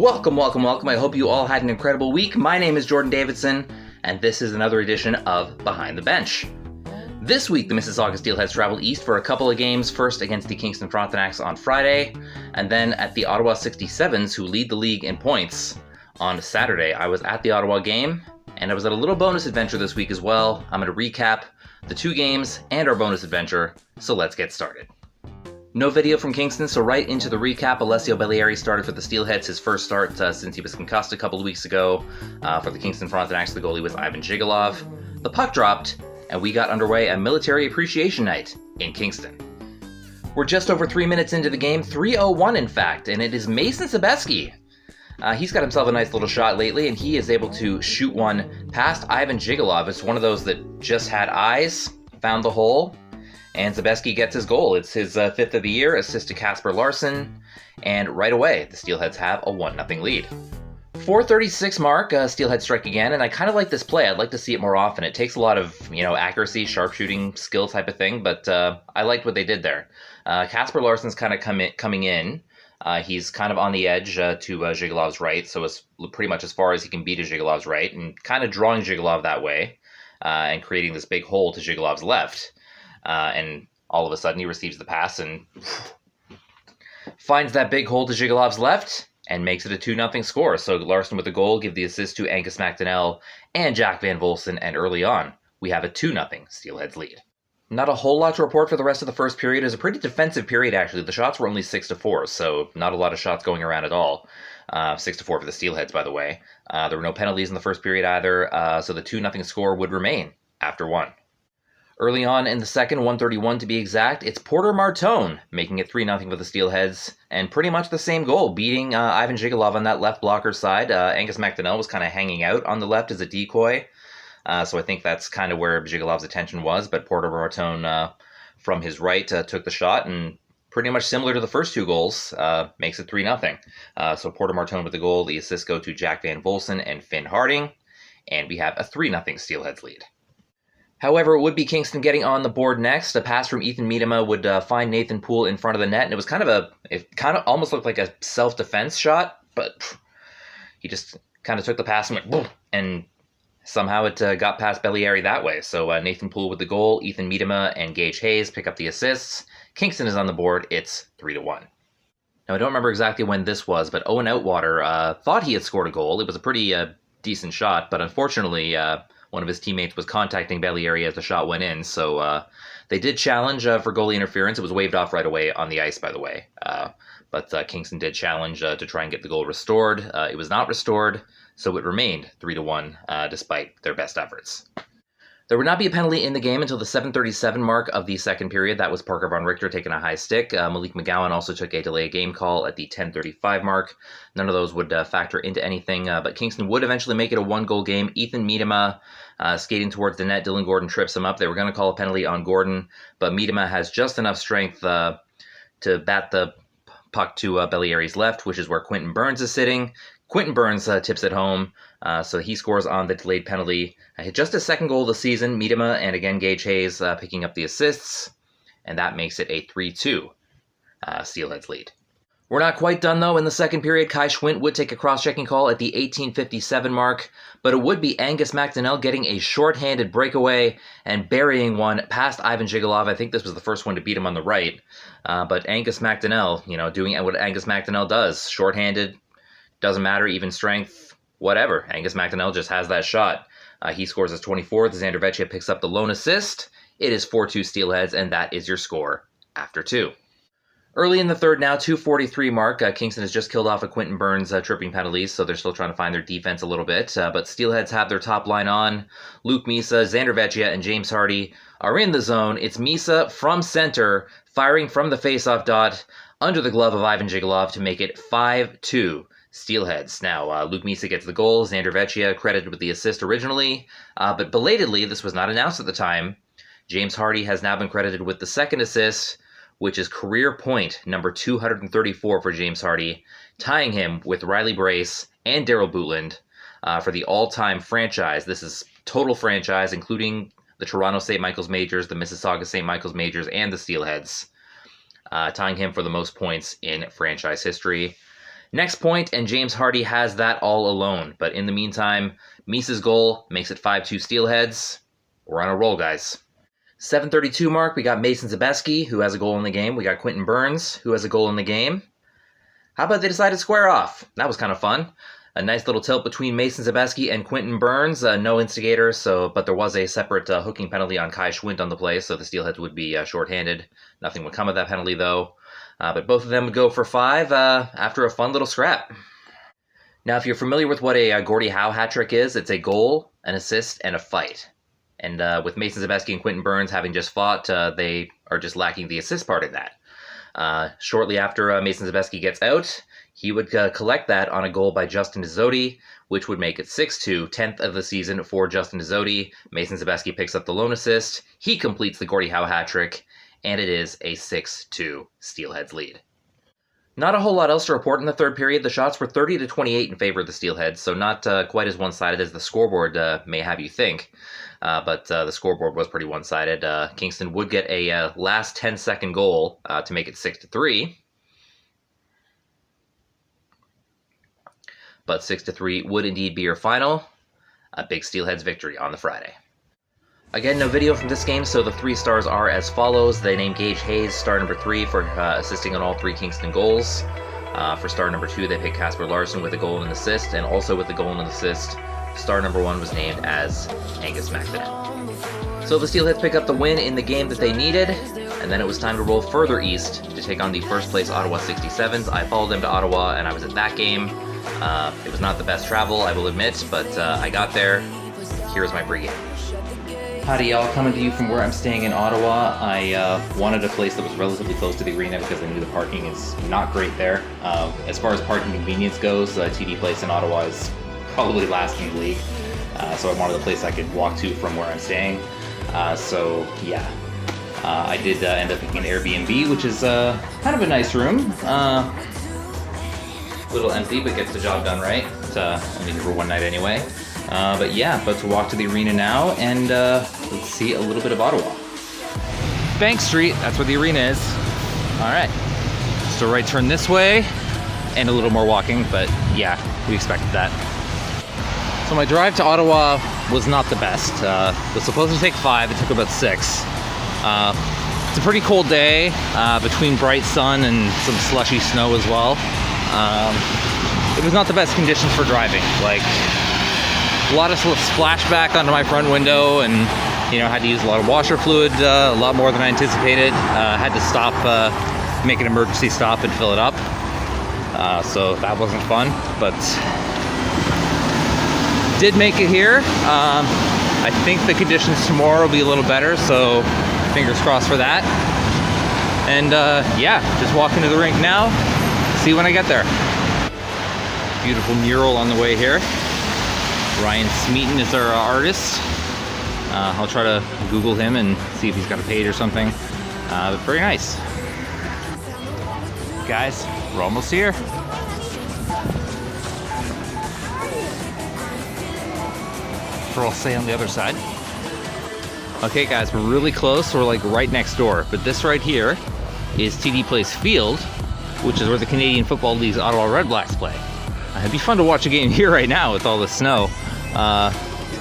Welcome, welcome, welcome. I hope you all had an incredible week. My name is Jordan Davidson, and this is another edition of Behind the Bench. This week, the Mississauga Steelheads traveled east for a couple of games, first against the Kingston Frontenacs on Friday, and then at the Ottawa 67s, who lead the league in points, on Saturday. I was at the Ottawa game, and I was at a little bonus adventure this week as well. I'm going to recap the two games and our bonus adventure, so let's get started. No video from Kingston, so right into the recap. Alessio Bellieri started for the Steelheads, his first start since he was concussed a couple of weeks ago. For the Kingston Frontenacs, the goalie was Ivan Zhigalov. The puck dropped, and we got underway a military appreciation night in Kingston. We're just over 3 minutes into the game, 3:01 in fact, and it is Mason Sebeski. He's got himself a nice little shot lately, and he is able to shoot one past Ivan Zhigalov. It's one of those that just had eyes, found the hole, and Sebeski gets his goal. It's his fifth of the year, assist to KASPER LARSEN, and right away, the Steelheads have a 1-0 lead. 4:36 mark, Steelhead strike again, and I kind of like this play. I'd like to see it more often. It takes a lot of, accuracy, sharpshooting, skill type of thing, but I liked what they did there. KASPER LARSEN's kind of coming in. He's kind of on the edge to Zhigalov's right, so it's pretty much as far as he can be to Zhigalov's right, and kind of drawing Zhigalov that way, and creating this big hole to Zhigalov's left. And all of a sudden he receives the pass and finds that big hole to Zhigalov's left and makes it a 2-0 score. So Larsen with the goal, give the assist to ANGUS MACDONELL and Jack Van Volsen, and early on we have a 2-0 Steelheads lead. Not a whole lot to report for the rest of the first period. It was a pretty defensive period, actually. The shots were only 6-4, so not a lot of shots going around at all. 6-4 for the Steelheads, by the way. There were no penalties in the first period either, so the 2-0 score would remain after one. Early on in the second, 1:31 to be exact, it's Porter Martone making it 3-0 for the Steelheads, and pretty much the same goal, beating Ivan Zhigalov on that left blocker side. ANGUS MACDONELL was kind of hanging out on the left as a decoy, so I think that's kind of where Zhigalov's attention was, but Porter Martone from his right took the shot, and pretty much similar to the first two goals, makes it 3-0. So Porter Martone with the goal, the assists go to Jack Van Volsen and Finn Harding, and we have a 3-0 Steelheads lead. However, it would be Kingston getting on the board next. A pass from Ethan Miedema would find Nathan Poole in front of the net, and it was kind of almost looked like a self-defense shot, but he just kind of took the pass and went boom, and somehow it got past Bellieri that way. So Nathan Poole with the goal, Ethan Miedema and Gage Hayes pick up the assists. Kingston is on the board. It's 3-1. Now, I don't remember exactly when this was, but Owen Outwater thought he had scored a goal. It was a pretty decent shot, but unfortunately, one of his teammates was contacting Bellieri as the shot went in, so they did challenge for goalie interference. It was waved off right away on the ice, by the way. But Kingston did challenge to try and get the goal restored. It was not restored, so it remained 3-1 despite their best efforts. There would not be a penalty in the game until the 7:37 mark of the second period. That was Parker Von Richter taking a high stick. Malik McGowan also took a delay game call at the 10:35 mark. None of those would factor into anything, but Kingston would eventually make it a one-goal game. Ethan Miedema skating towards the net. Dylan Gordon trips him up. They were going to call a penalty on Gordon, but Miedema has just enough strength to bat the puck to Bellieri's left, which is where Quinton Burns is sitting. Quinton Burns tips it home, so he scores on the delayed penalty. Just his second goal of the season, Miedema and again Gage Hayes picking up the assists, and that makes it a 3-2 Steelheads lead. We're not quite done, though. In the second period, Kai Schwint would take a cross-checking call at the 18:57 mark, but it would be ANGUS MACDONELL getting a shorthanded breakaway and burying one past Ivan Zhigalov. I think this was the first one to beat him on the right, but ANGUS MACDONELL, doing what ANGUS MACDONELL does, shorthanded, doesn't matter, even strength, whatever. ANGUS MACDONELL just has that shot. He scores his 24th. Xander Vecchia picks up the lone assist. It is 4-2 Steelheads, and that is your score after two. Early in the third now, 2:43 mark, Kingston has just killed off a Quinton Burns tripping penalties, so they're still trying to find their defense a little bit. But Steelheads have their top line on. Luke MISA, Xander Vecchia, and James Hardy are in the zone. It's MISA from center, firing from the faceoff dot under the glove of Ivan Zhigalov to make it 5-2 Steelheads. Now, Luke MISA gets the goal. Xander Vecchia credited with the assist originally, but belatedly, this was not announced at the time. James Hardy has now been credited with the second assist, which is career point number 234 for James Hardy, tying him with Riley Brace and Daryl Bootland for the all-time franchise. This is total franchise, including the Toronto St. Michael's Majors, the Mississauga St. Michael's Majors, and the Steelheads, tying him for the most points in franchise history. Next point, and James Hardy has that all alone. But in the meantime, MISA's goal makes it 5-2 Steelheads. We're on a roll, guys. 7:32 mark, we got Mason Zabeski, who has a goal in the game. We got Quinton Burns, who has a goal in the game. How about they decided to square off? That was kind of fun. A nice little tilt between Mason Zabeski and Quinton Burns. No instigator, but there was a separate hooking penalty on Kai Schwint on the play, so the Steelheads would be shorthanded. Nothing would come of that penalty, though. But both of them would go for 5 after a fun little scrap. Now, if you're familiar with what a Gordie Howe hat trick is, it's a goal, an assist, and a fight. And with Mason Zabeski and Quinton Burns having just fought, they are just lacking the assist part of that. Shortly after Mason Zabeski gets out, he would collect that on a goal by Justin Dizzotti, which would make it 6-2, 10th of the season for Justin Dizzotti. Mason Zabeski picks up the lone assist. He completes the Gordie Howe hat trick, and it is a 6-2 Steelheads lead. Not a whole lot else to report in the third period. The shots were 30-28 in favor of the Steelheads, so not quite as one-sided as the scoreboard may have you think. But the scoreboard was pretty one-sided. Kingston would get a last 10-second goal to make it 6-3. But 6-3 would indeed be your final. A big Steelheads victory on the Friday. Again, no video from this game, so the 3 stars are as follows. They named Gage Hayes star number 3 for assisting on all 3 Kingston goals. For star number 2, they picked Kasper Larsen with a goal and an assist, and also with the goal and an assist, star number 1 was named as Angus MacDonell. So the Steelheads pick up the win in the game that they needed, and then it was time to roll further east to take on the first place Ottawa 67s. I followed them to Ottawa, and I was at that game. It was not the best travel, I will admit, but I got there. Here's my pregame. Howdy y'all, coming to you from where I'm staying in Ottawa. I wanted a place that was relatively close to the arena because I knew the parking is not great there. As far as parking convenience goes, TD Place in Ottawa is probably last in the league. So I wanted a place I could walk to from where I'm staying. So yeah, I did end up picking an Airbnb, which is kind of a nice room. A little empty, but gets the job done right. It's only here for one night anyway. But yeah, about to walk to the arena now, and let's see a little bit of Ottawa. Bank Street, that's where the arena is. All right, so right turn this way, and a little more walking, but yeah, we expected that. So my drive to Ottawa was not the best. It was supposed to take 5, it took about 6. It's a pretty cold day, between bright sun and some slushy snow as well. It was not the best conditions for driving. Like, a lot of splashback onto my front window, and had to use a lot of washer fluid, a lot more than I anticipated. Had to stop, make an emergency stop and fill it up. So that wasn't fun, but did make it here. I think the conditions tomorrow will be a little better, so fingers crossed for that. And yeah, just walking to the rink now. See you when I get there. Beautiful mural on the way here. Ryan Smeaton is our artist. I'll try to Google him and see if he's got a page or something. But very nice. Guys, we're almost here. For I'll say on the other side. Okay guys, we're really close. We're like right next door. But this right here is TD Place Field, which is where the Canadian Football League's Ottawa Red Blacks play. It'd be fun to watch a game here right now with all the snow.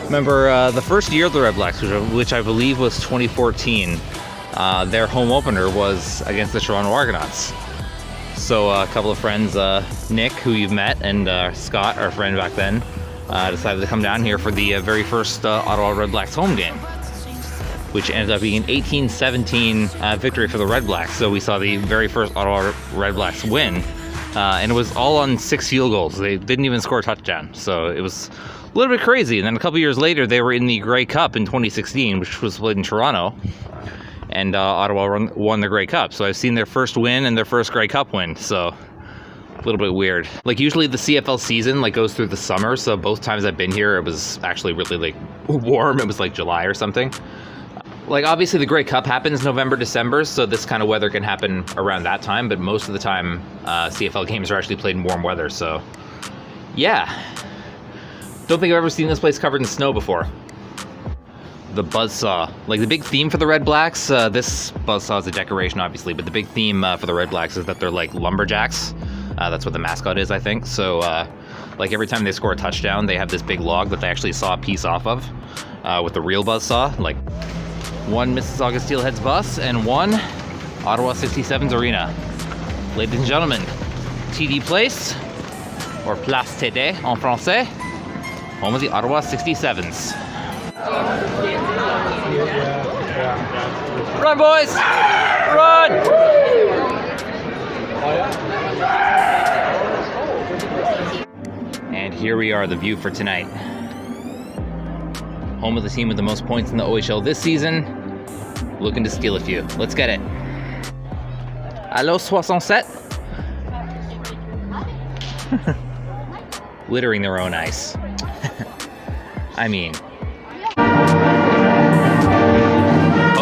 Remember the first year of the Red Blacks, which I believe was 2014, their home opener was against the Toronto Argonauts. So a couple of friends, Nick, who you've met, and Scott, our friend back then, decided to come down here for the very first Ottawa Red Blacks home game, which ended up being an 18-17 victory for the Red Blacks. So we saw the very first Ottawa Red Blacks win. And it was all on 6 field goals. They didn't even score a touchdown. So it was a little bit crazy. And then a couple years later, they were in the Grey Cup in 2016, which was played in Toronto. And Ottawa won the Grey Cup. So I've seen their first win and their first Grey Cup win. So a little bit weird. Like usually the CFL season goes through the summer. So both times I've been here, it was actually really warm. It was like July or something. Like obviously the Grey Cup happens November, December, so this kind of weather can happen around that time, but most of the time CFL games are actually played in warm weather, so yeah. Don't think I've ever seen this place covered in snow before. The buzzsaw. Like the big theme for the Red Blacks, this buzzsaw is a decoration obviously, but the big theme for the Red Blacks is that they're like lumberjacks. That's what the mascot is, I think. So, like every time they score a touchdown, they have this big log that they actually saw a piece off of with the real buzzsaw. Like one Mississauga Steelheads bus and one Ottawa 67's arena. Ladies and gentlemen, TD Place, or Place TD en français, home of the Ottawa 67s. Run, boys! Run! And here we are, the view for tonight. Home of the team with the most points in the OHL this season, looking to steal a few. Let's get it. Allo 67? Littering their own ice. I mean, hope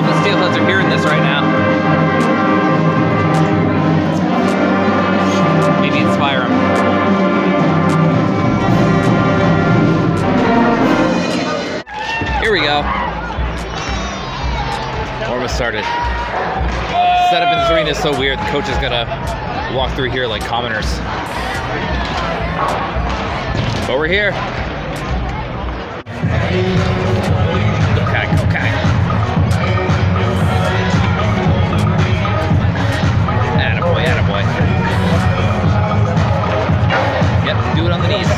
the Steelheads are hearing this right now. Maybe inspire them. Here we go. Almost started. Setup in this arena is so weird. The coach is gonna walk through here like commoners. But we're here. Okay. Attaboy. Yep, do it on the knees.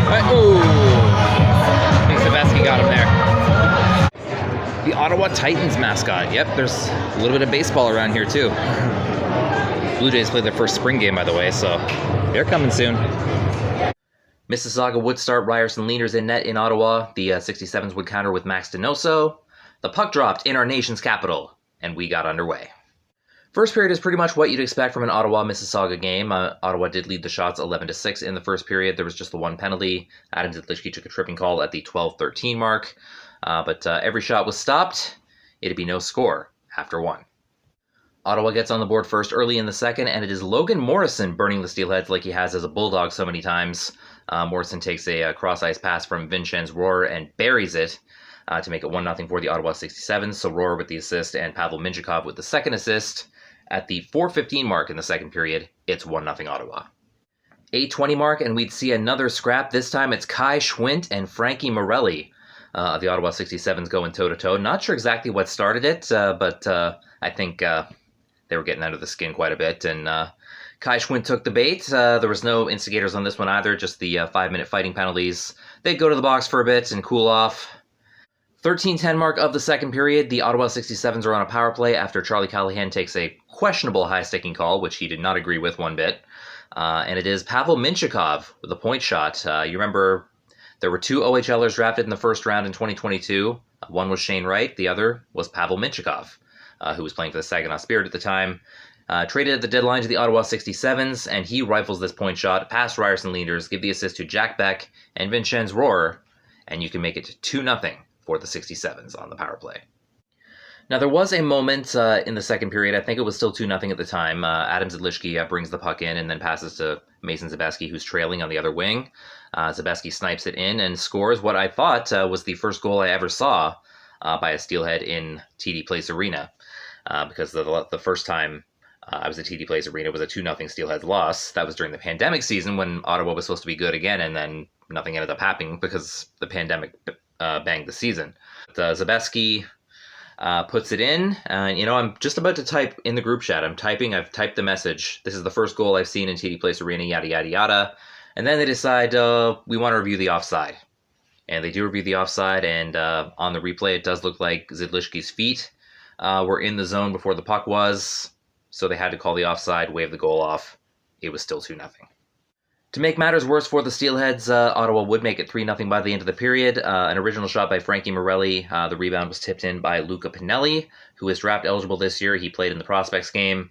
Right, ooh. I think Sebastian got him there. The Ottawa Titans mascot. Yep, there's a little bit of baseball around here too. Blue Jays played their first spring game, by the way, so they're coming soon. Mississauga would start Ryerson leaders in net in Ottawa. The 67s would counter with Max Donoso. The puck dropped in our nation's capital, and we got underway. First period is pretty much what you'd expect from an Ottawa-Mississauga game. Ottawa did lead the shots 11-6 in the first period. There was just the one penalty. Adam Zidlischke took a tripping call at the 12-13 mark. But every shot was stopped. It'd be no score after one. Ottawa gets on the board first early in the second, and it is Logan Morrison burning the Steelheads like he has as a Bulldog so many times. Morrison takes a cross-ice pass from Vincenz Rohr and buries it to make it 1-0 for the Ottawa 67s. So Rohr with the assist and Pavel Minchikov with the second assist. At the 4:15 mark in the second period, it's 1-0 Ottawa. 8:20 mark, and we'd see another scrap. This time it's Kai Schwint and Frankie MARRELLI. The Ottawa 67s going toe-to-toe. Not sure exactly what started it, but I think they were getting under the skin quite a bit. And Kai Schwint took the bait. There was no instigators on this one either, just the 5-minute fighting penalties. They'd go to the box for a bit and cool off. 13:10 mark of the second period, the Ottawa 67s are on a power play after Charlie Callahan takes a questionable high-sticking call, which he did not agree with one bit. And it is Pavel Minchikov with a point shot. You remember there were two OHLers drafted in the first round in 2022. One was Shane Wright. The other was Pavel Minchikov, who was playing for the Saginaw Spirit at the time. Traded at the deadline to the Ottawa 67s, and he rifles this point shot past Ryerson leaders, give the assist to Jack Beck and Vincenz Rohr, and you can make it 2-0 for the 67s on the power play. Now, there was a moment in the second period, I think it was still 2-0 at the time. Adam Zidlischke brings the puck in and then passes to Mason Zabeski, who's trailing on the other wing. Zabeski snipes it in and scores what I thought was the first goal I ever saw by a Steelhead in TD Place Arena. Because the first time I was at TD Place Arena was a 2-0 Steelheads loss. That was during the pandemic season when Ottawa was supposed to be good again, and then nothing ended up happening because the pandemic banged the season. But, Zabeski puts it in. I'm just about to type in the group chat. I've typed the message. This is the first goal I've seen in TD Place Arena, yada, yada, yada. And then they decide, we want to review the offside. And they do review the offside, and on the replay, it does look like Zidlischke's feet were in the zone before the puck was. So they had to call the offside, wave the goal off. It was still 2-0. To make matters worse for the Steelheads, Ottawa would make it 3-0 by the end of the period. An original shot by Frankie Marrelli. The rebound was tipped in by Luca Pinelli, who is draft eligible this year. He played in the Prospects game.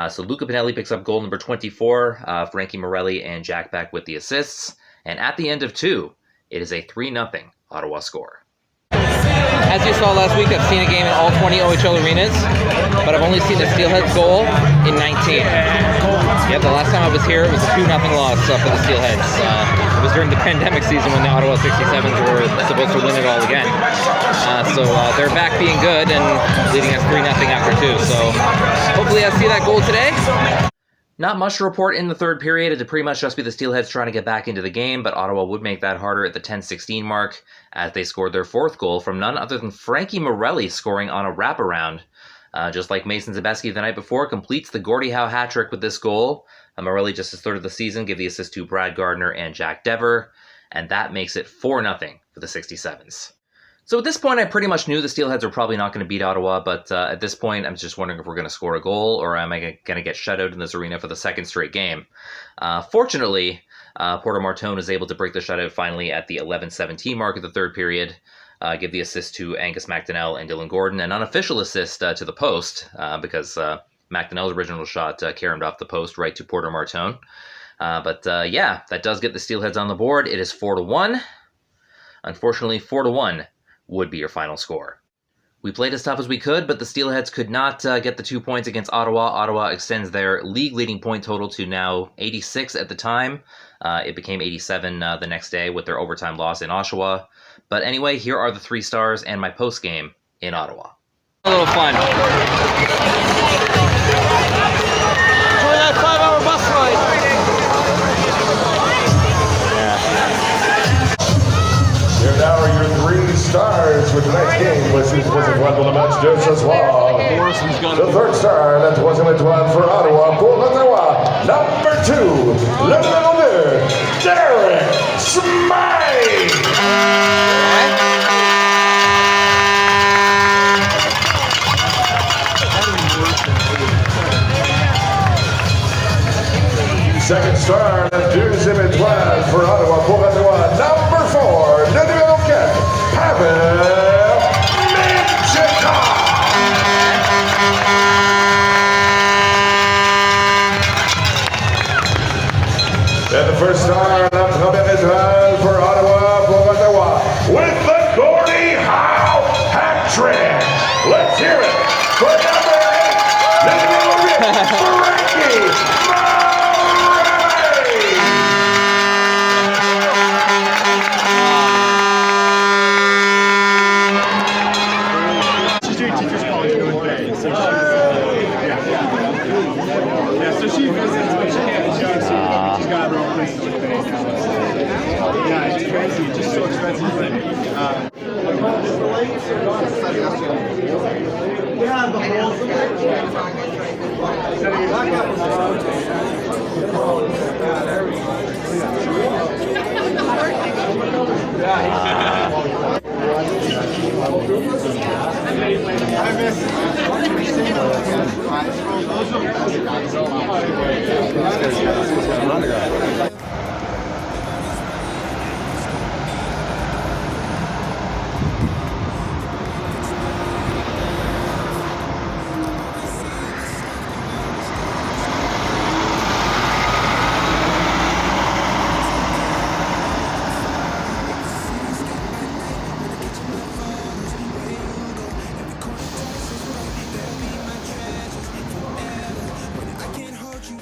So Luca Pinelli picks up goal number 24. Frankie Marrelli and Jack Beck with the assists. And at the end of 2, it is a 3-0 Ottawa score. As you saw last week, I've seen a game in all 20 OHL arenas. but I've only seen the Steelheads goal in 19. Yep, the last time I was here, it was a 2-0 loss for the Steelheads. It was during the pandemic season when the Ottawa 67s were supposed to win it all again. So they're back being good and leading us 3-0 after 2. So hopefully I see that goal today. Not much to report in the third period. It'd pretty much just be the Steelheads trying to get back into the game, but Ottawa would make that harder at the 10-16 mark as they scored their fourth goal from none other than Frankie MARRELLI scoring on a wraparound. Just like Mason Zabeski the night before, completes the Gordie Howe hat trick with this goal. MARRELLI, just his third of the season, give the assist to Brad Gardner and Jack Dever, and that makes it 4-0 for the 67s. So at this point, I pretty much knew the Steelheads were probably not going to beat Ottawa, but at this point, I'm just wondering if we're going to score a goal, or am I going to get shut out in this arena for the second straight game? Fortunately, Porter Martone is able to break the shutout finally at the 11-17 mark of the third period, give the assist to Angus MacDonell and Dylan Gordon, an unofficial assist to the post, because MacDonell's original shot caromed off the post right to Porter Martone. But yeah, that does get the Steelheads on the board. It is 4-1. Unfortunately, 4-1 would be your final score. We played as tough as we could, but the Steelheads could not get the 2 points against Ottawa. Ottawa extends their league-leading point total to now 86 at the time. It became 87 the next day with their overtime loss in Oshawa. But anyway, here are the 3 stars and my post-game in Ottawa. A little fun. Enjoy that 5-hour bus ride. Here now are your 3 stars for tonight's game, which was a one match just as well. The third star, that was an one for Ottawa, pour Ottawa. Number 2, Lieutenant Derek Smythe. Second star, that deuxième étoile for Ottawa, pour Ottawa. Number 4, le numéro 4, Pavel Minchika. And the first star, la première étoile for Ottawa, pour Ottawa, with the Gordie Howe hat trick. Let's hear it for number 8, le numéro 8, Frankie.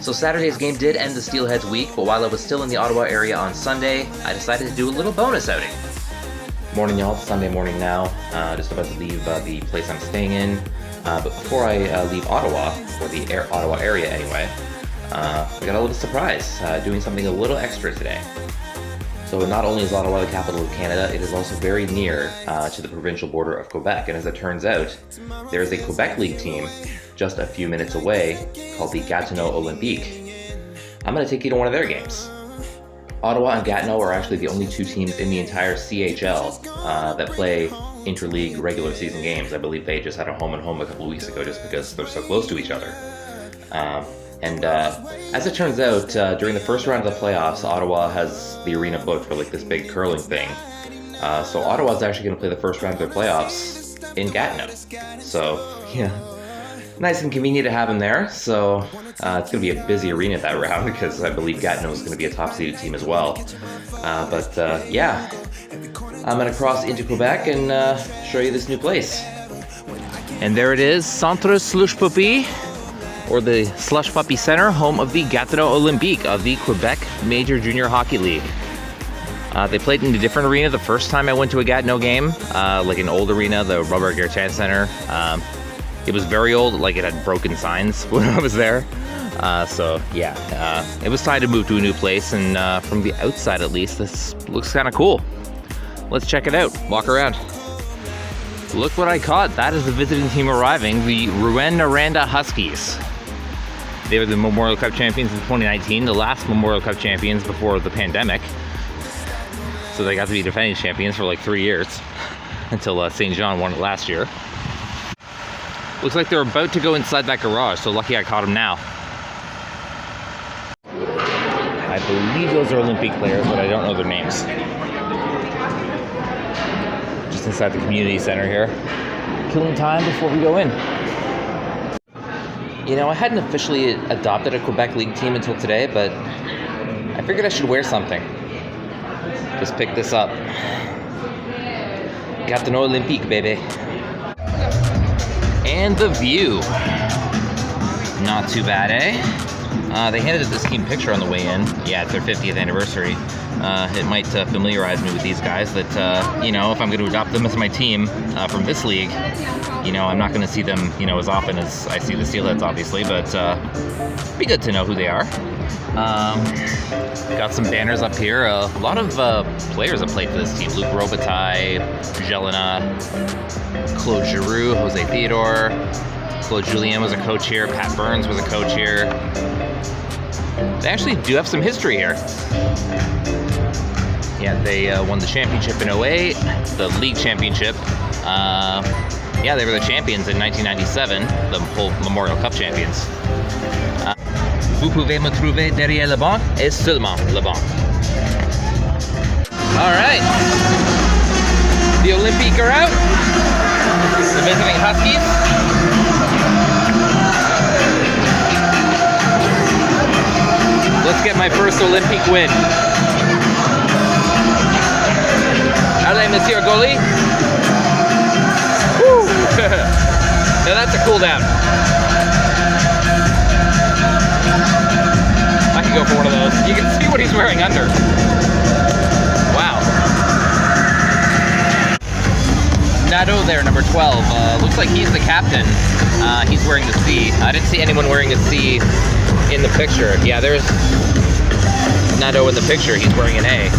So Saturday's game did end the Steelheads week, but while I was still in the Ottawa area on Sunday, I decided to do a little bonus outing. Morning y'all, it's Sunday morning now, just about to leave the place I'm staying in, but before I leave Ottawa, or the Ottawa area anyway, I got a little surprise, doing something a little extra today. So not only is Ottawa the capital of Canada, it is also very near to the provincial border of Quebec, and as it turns out, there is a Quebec League team just a few minutes away called the Gatineau Olympique. I'm going to take you to one of their games. Ottawa and Gatineau are actually the only 2 teams in the entire CHL that play interleague regular season games. I believe they just had a home-and-home a couple of weeks ago just because they're so close to each other. As it turns out, during the first round of the playoffs, Ottawa has the arena booked for like this big curling thing. So Ottawa's actually going to play the first round of their playoffs in Gatineau. So, yeah. Nice and convenient to have him there, so it's going to be a busy arena that round because I believe Gatineau is going to be a top-seeded team as well. Yeah, I'm going to cross into Quebec and show you this new place. And there it is, Centre Slush Puppy, or the Slush Puppy Center, home of the Gatineau Olympique of the Quebec Major Junior Hockey League. They played in a different arena the first time I went to a Gatineau game, like an old arena, the Robert Guertin Center. It was very old, like it had broken signs when I was there. So yeah, it was time to move to a new place, and from the outside at least, this looks kind of cool. Let's check it out, walk around. Look what I caught. That is the visiting team arriving, the Rouyn-Noranda Huskies. They were the Memorial Cup champions in 2019, the last Memorial Cup champions before the pandemic. So they got to be defending champions for like 3 years, until St. John won it last year. Looks like they're about to go inside that garage, so lucky I caught them now. I believe those are Olympic players, but I don't know their names. Just inside the community center here. Killing time before we go in. You know, I hadn't officially adopted a Quebec League team until today, but I figured I should wear something. Just pick this up. Gatineau Olympique, baby. And the view. Not too bad, eh? They handed us this team picture on the way in. Yeah, it's their 50th anniversary. It might familiarize me with these guys that, you know, if I'm going to adopt them as my team from this league, you know, I'm not going to see them, you know, as often as I see the Steelheads, obviously, but be good to know who they are. Got some banners up here. A lot of players have played for this team. Luc Robitaille, Jelena, Claude Giroux, Jose Theodore, Claude Julien was a coach here, Pat Burns was a coach here. They actually do have some history here. Yeah, they won the championship in 08, the league championship. Yeah, they were the champions in 1997, the whole Memorial Cup champions. Vous pouvez me trouver derrière le banc et seulement le banc. All right, the Olympique are out. The visiting Huskies. Let's get my first Olympique win. Allez, Monsieur Goalie. Woo! Now that's a cool down. I could go for one of those. You can see what he's wearing under. Wow. Nadeau there, number 12. Looks like he's the captain. He's wearing the C. I didn't see anyone wearing a C in the picture. Yeah, there's Nadeau in the picture. He's wearing an A.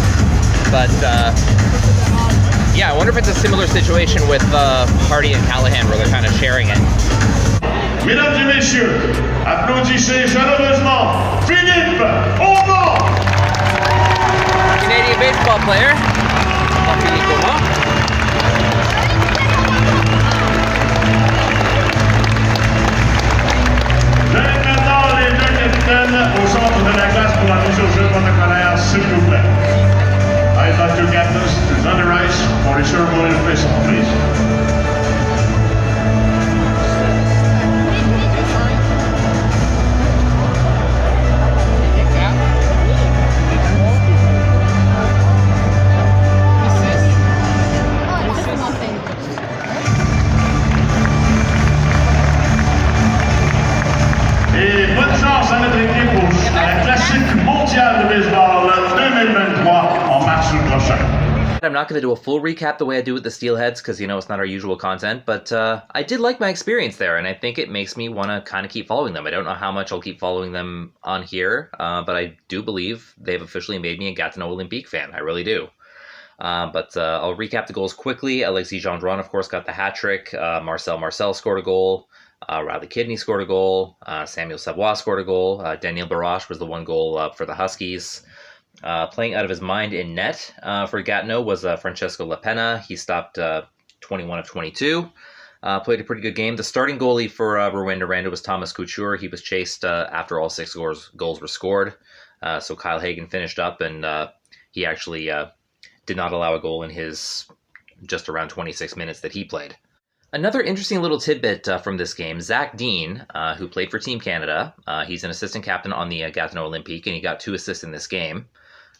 But, yeah, I wonder if it's a similar situation with Hardy and Callahan where they're kind of sharing it. Mesdames et messieurs, applaudissez chaleureusement Philippe Aumont! Canadian baseball player, Philippe Aumont. J'invite maintenant les deux capitaines au centre de la glace pour la mise au jeu protocolaire, s'il vous plaît. I invite two captains to on the ice for the ceremonial face-off, please. Et bonne chance à notre équipe à la classique mondiale de baseball 2023 en mars prochain. I'm not going to do a full recap the way I do with the Steelheads because, you know, it's not our usual content, but I did like my experience there, and I think it makes me want to kind of keep following them. I don't know how much I'll keep following them on here, but I do believe they've officially made me a Gatineau Olympique fan. I really do. But I'll recap the goals quickly. Alexis Gendron, of course, got the hat trick. Marcel scored a goal. Riley Kidney scored a goal. Samuel Savoie scored a goal. Daniel Barash was the one goal for the Huskies. Playing out of his mind in net for Gatineau was Francesco Lapena. He stopped 21 of 22. Played a pretty good game. The starting goalie for Rouyn-Noranda was Thomas Couture. He was chased after all 6 goals were scored. So Kyle Hagen finished up, and he actually did not allow a goal in his just around 26 minutes that he played. Another interesting little tidbit from this game, Zach Dean, who played for Team Canada, he's an assistant captain on the Gatineau Olympique, and he got 2 assists in this game.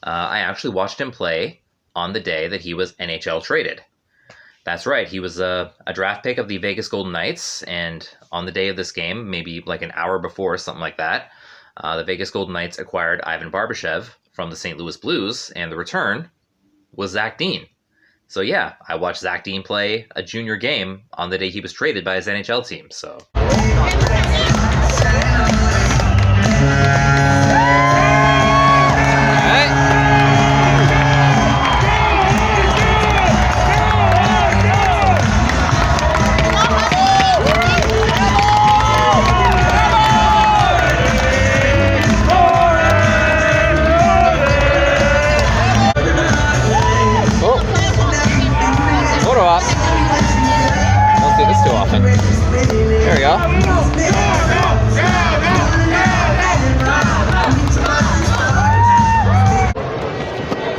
I actually watched him play on the day that he was NHL traded. That's right. He was a draft pick of the Vegas Golden Knights, and on the day of this game, maybe like an hour before, something like that, the Vegas Golden Knights acquired Ivan Barbashev from the St. Louis Blues, and the return was Zach Dean. So yeah, I watched Zach Dean play a junior game on the day he was traded by his NHL team, so... There we go.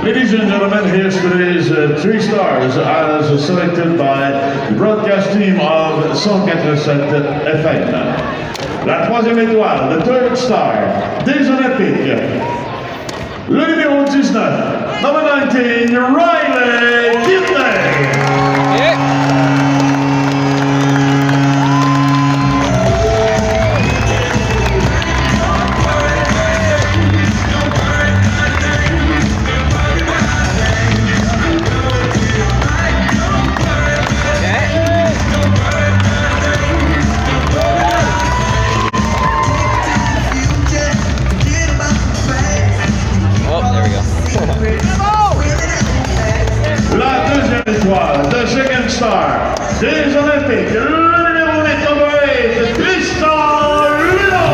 Ladies and gentlemen, here's today's 3 stars as selected by the broadcast team of 187 FM. La 3e étoile, the 3rd star, des Olympiques. Le numéro 19, number 19, Riley Gibney. The second star, des Olympiques, le numéro 8, number 8, Tristan Ludo.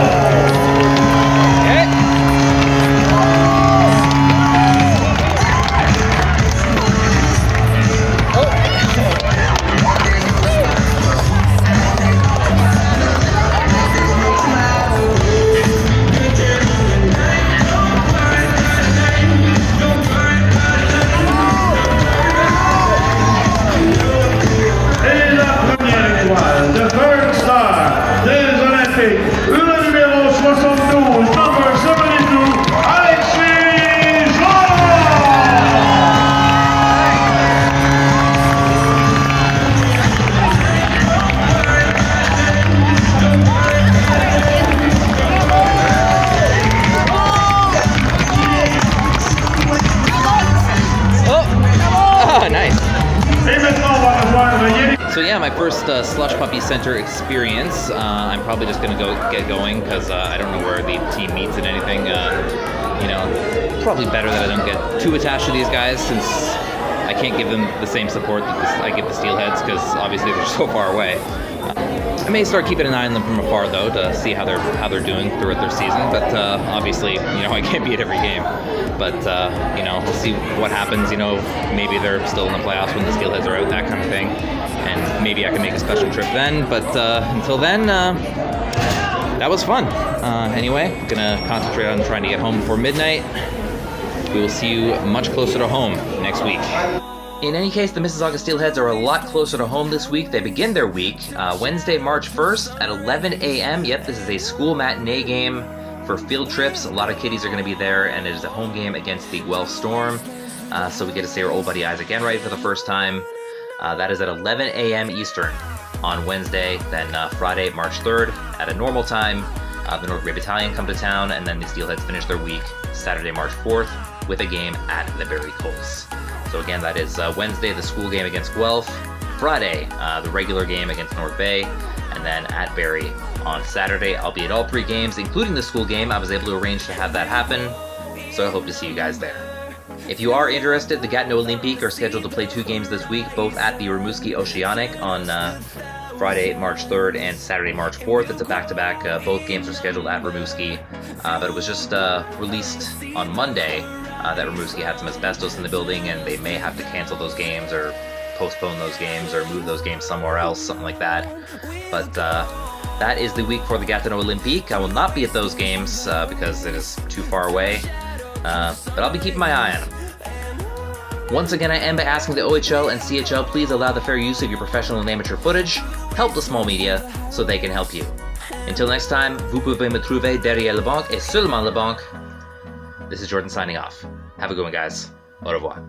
The 3rd star, des Olympiques, le numéro 72, number 72, Alexis Oh, nice. Et maintenant, on va voir le Yeti. So yeah, my first Slush Puppy Center experience. I'm probably just gonna get going because I don't know where the team meets and anything. You know, probably better that I don't get too attached to these guys since I can't give them the same support that I give the Steelheads because obviously they're so far away. I may start keeping an eye on them from afar though to see how they're doing throughout their season. But obviously, you know, I can't be at every game. But you know, we'll see what happens. You know, maybe they're still in the playoffs when the Steelheads are out, that kind of thing. And maybe I can make a special trip then. But until then, that was fun. Anyway, I'm gonna concentrate on trying to get home before midnight. We will see you much closer to home next week. In any case, the Mississauga Steelheads are a lot closer to home this week. They begin their week Wednesday, March 1st at 11 a.m. Yep, this is a school matinee game for field trips. A lot of kiddies are going to be there, and it is a home game against the Guelph Storm. So we get to see our old buddy Isaac Enright for the first time. That is at 11 a.m. Eastern on Wednesday. Then Friday, March 3rd at a normal time, the North Bay Battalion come to town, and then the Steelheads finish their week Saturday, March 4th with a game at the Barrie Colts. So again, that is Wednesday, the school game against Guelph. Friday, the regular game against North Bay. And then at Barrie on Saturday. I'll be at all 3 games, including the school game. I was able to arrange to have that happen. So I hope to see you guys there. If you are interested, the Gatineau Olympique are scheduled to play 2 games this week, both at the Rimouski Oceanic on Friday, March 3rd and Saturday, March 4th. It's a back-to-back. Both games are scheduled at Rimouski. But it was just released on Monday that Rimouski had some asbestos in the building, and they may have to cancel those games or postpone those games or move those games somewhere else, something like that. But that is the week for the Gatineau Olympique. I will not be at those games because it is too far away. But I'll be keeping my eye on them. Once again, I end by asking the OHL and CHL please allow the fair use of your professional and amateur footage, help the small media, so they can help you. Until next time, vous pouvez me trouver derrière la banque et seulement la banque. This is Jordan signing off. Have a good one, guys. Au revoir.